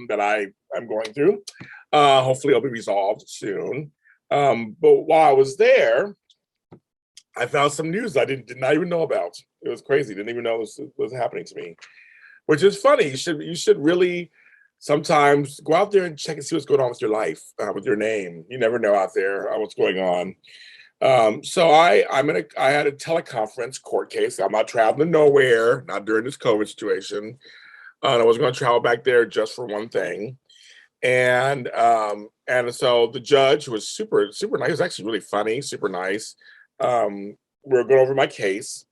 that I'm going through. Hopefully it'll be resolved soon. But while I was there, I found some news I did not even know about. It was crazy. Didn't even know this was happening to me, which is funny. You should really sometimes go out there and check and see what's going on with your life, with your name. You never know out there what's going on. So I had a teleconference court case. I'm not traveling nowhere, not during this COVID situation. I was going to travel back there just for one thing. And so the judge was super nice. He was actually really funny, super nice. We were going over my case,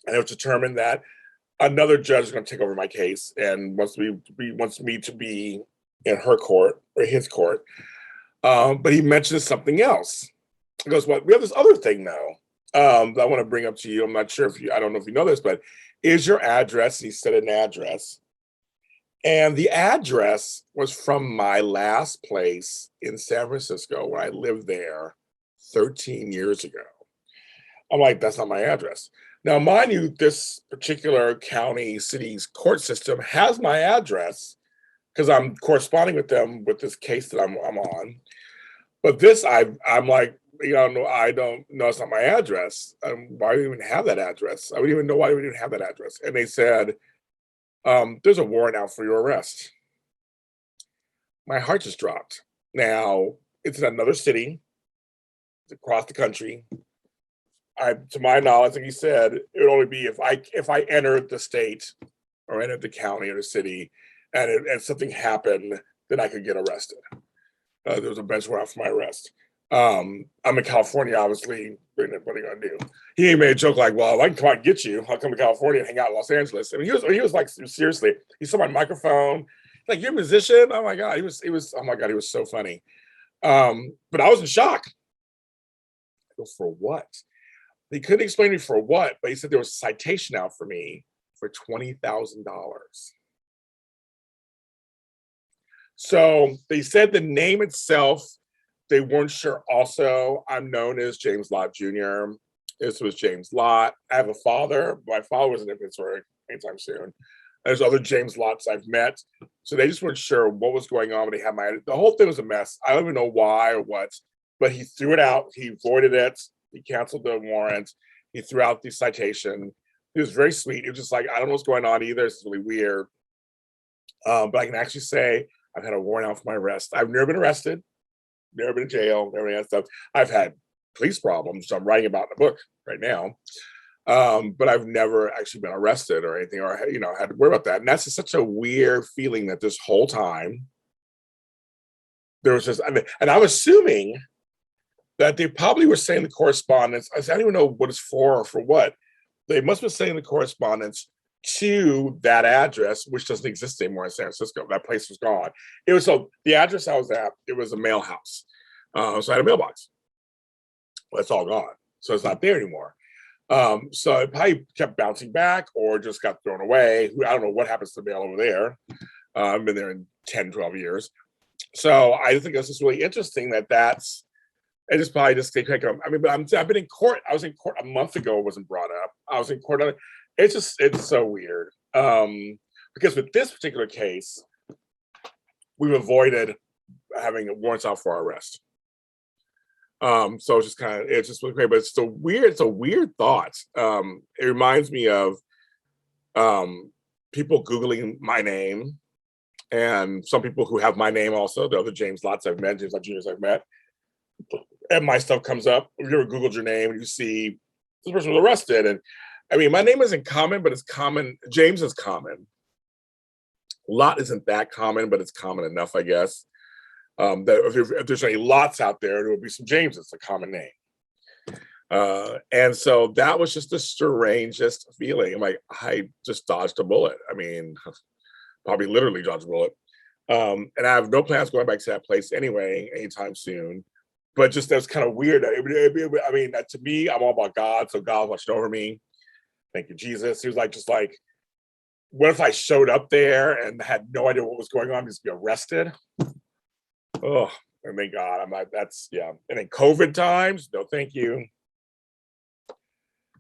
and it was determined that another judge is going to take over my case and wants me to be in her court or his court. But he mentioned something else. He goes, "Well, we have this other thing now that I want to bring up to you. I'm not sure I don't know if you know this, but is your address?" He said an address. And the address was from my last place in San Francisco when I lived there 13 years ago. I'm like, that's not my address. Now, mind you, this particular county, city's court system has my address because I'm corresponding with them with this case that I'm on. But this, I'm like, I don't know, it's not my address. Why do you even have that address? I wouldn't even know why we didn't have that address. And they said, there's a warrant out for your arrest. My heart just dropped. Now, it's in another city, it's across the country. To my knowledge, like he said, it would only be if I entered the state or entered the county or the city and something happened, then I could get arrested. There was a bench warrant for my arrest. I'm in California, obviously. What are you gonna do? He made a joke like, "Well, I can come out and get you. I'll come to California and hang out in Los Angeles." I mean, he was like, seriously. He saw my microphone. Like, "You're a musician?" Oh my god, he was. Oh my god, he was so funny. But I was in shock. I go, for what? He couldn't explain to me for what, but he said there was a citation out for me for $20,000. So they said the name itself, they weren't sure. Also, I'm known as James Lott Jr. This was James Lott. I have a father. My father wasn't in Pittsburgh anytime soon. There's other James Lotts I've met. So they just weren't sure what was going on when they had the whole thing was a mess. I don't even know why or what, but he threw it out. He voided it. He canceled the warrant. He threw out the citation. He was very sweet. He was just like, I don't know what's going on either. It's really weird. But I can actually say I've had a warrant out for my arrest. I've never been arrested. Never been in jail, never had stuff. I've had police problems, which I'm writing about in a book right now. But I've never actually been arrested or anything, or had to worry about that. And that's just such a weird feeling that this whole time there was just, and I'm assuming that they probably were saying the correspondence. I don't even know what it's for or for what. They must have been saying the correspondence to that address, which doesn't exist anymore in San Francisco. That place was gone. It was the address I was at, it was a mail house. So I had a mailbox. Well, it's all gone. So it's not there anymore. So it probably kept bouncing back or just got thrown away. I don't know what happens to the mail over there. I've been there in 10, 12 years. So I think it's just really interesting that's, it just probably just take them. I mean, but I've been in court. I was in court a month ago. It wasn't brought up. I was in court on it. It's so weird. Because with this particular case, we've avoided having warrants out for our arrest. So it's just really great, but it's a weird thought. It reminds me of people Googling my name, and some people who have my name also, the other James Lotts I've met, James Lott Jr.'s I've met, and my stuff comes up. If you ever Googled your name and you see this person was arrested, and I mean, my name isn't common, but it's common. James is common. Lott isn't that common, but it's common enough, I guess. That if there's any Lotts out there, there will be some James. It's a common name. And so that was just the strangest feeling. I'm like, I just dodged a bullet. I mean, probably literally dodged a bullet. And I have no plans going back to that place anyway, anytime soon. But just that's kind of weird. I mean, to me, I'm all about God. So God watched over me. Thank you, Jesus. He was like, what if I showed up there and had no idea what was going on, just be arrested? Oh, and thank God. I'm like, yeah. And in COVID times, no, thank you.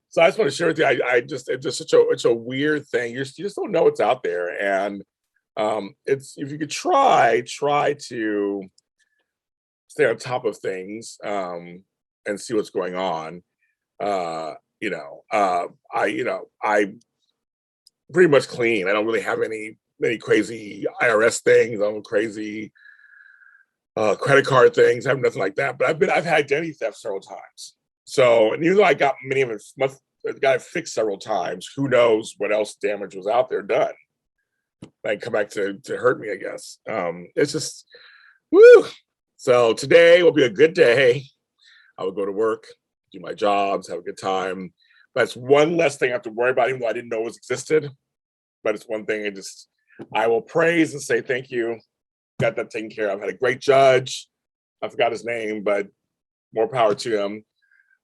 So I just want to share with you. It's just such a weird thing. You just don't know what's out there, and It's if you could try to stay on top of things, and see what's going on. I pretty much clean. I don't really have any crazy IRS things. I don't have crazy credit card things. I have nothing like that. But I've had identity theft several times. So, and even though I got many of it got it fixed several times, who knows what else damage was out there done? Like come back to hurt me, I guess. It's just woo. So today will be a good day. I will go to work, do my jobs, have a good time. That's one less thing I have to worry about, even though I didn't know it was existed. But it's one thing I will praise and say thank you. Got that taken care of. I had a great judge. I forgot his name, but more power to him.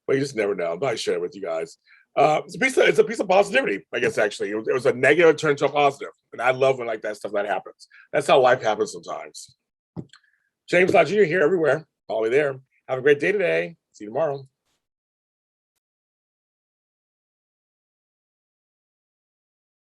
But you just never know. But I share it with you guys. It's a piece of positivity, I guess, actually. It was a negative turned to a positive. And I love when like that stuff that happens. That's how life happens sometimes. James Lott Jr. here everywhere. All the way there. Have a great day today. See you tomorrow.